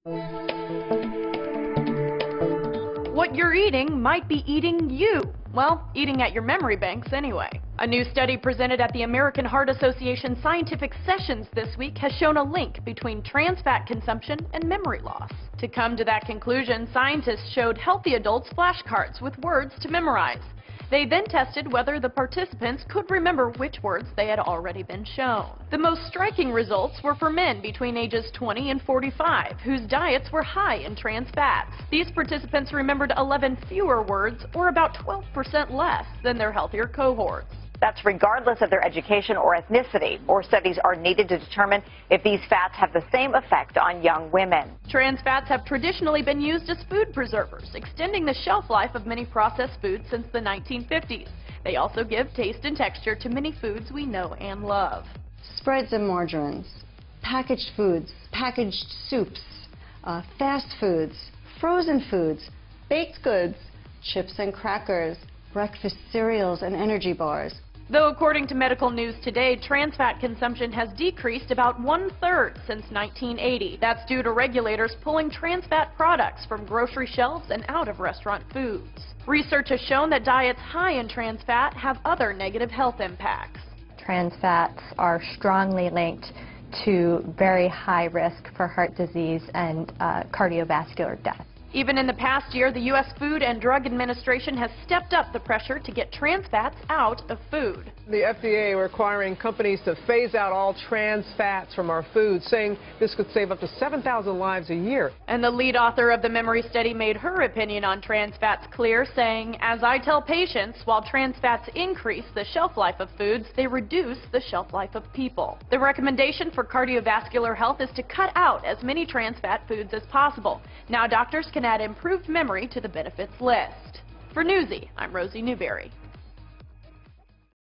What you're eating might be eating you. Well, eating at your memory banks anyway. A new study presented at the American Heart Association Scientific Sessions this week has shown a link between trans fat consumption and memory loss. To come to that conclusion, scientists showed healthy adults flashcards with words to memorize. They then tested whether the participants could remember which words they had already been shown. The most striking results were for men between ages 20 and 45, whose diets were high in trans fats. These participants remembered 11 fewer words, or about 12% less, than their healthier cohorts. That's regardless of their education or ethnicity. More studies are needed to determine if these fats have the same effect on young women. Trans fats have traditionally been used as food preservers, extending the shelf life of many processed foods since the 1950s. They also give taste and texture to many foods we know and love. Spreads and margarines, packaged foods, packaged soups, fast foods, frozen foods, baked goods, chips and crackers, breakfast cereals and energy bars. Though according to Medical News Today, trans fat consumption has decreased about 1/3 since 1980. That's due to regulators pulling trans fat products from grocery shelves and out of restaurant foods. Research has shown that diets high in trans fat have other negative health impacts. Trans fats are strongly linked to very high risk for heart disease and cardiovascular death. Even in the past year, the U.S. Food and Drug Administration has stepped up the pressure to get trans fats out of food. The FDA requiring companies to phase out all trans fats from our food, saying this could save up to 7,000 lives a year. And the lead author of the memory study made her opinion on trans fats clear, saying, "As I tell patients, while trans fats increase the shelf life of foods, they reduce the shelf life of people." The recommendation for cardiovascular health is to cut out as many trans fat foods as possible. Now doctors can add improved memory to the benefits list. For Newsy, I'm Rosie Newberry.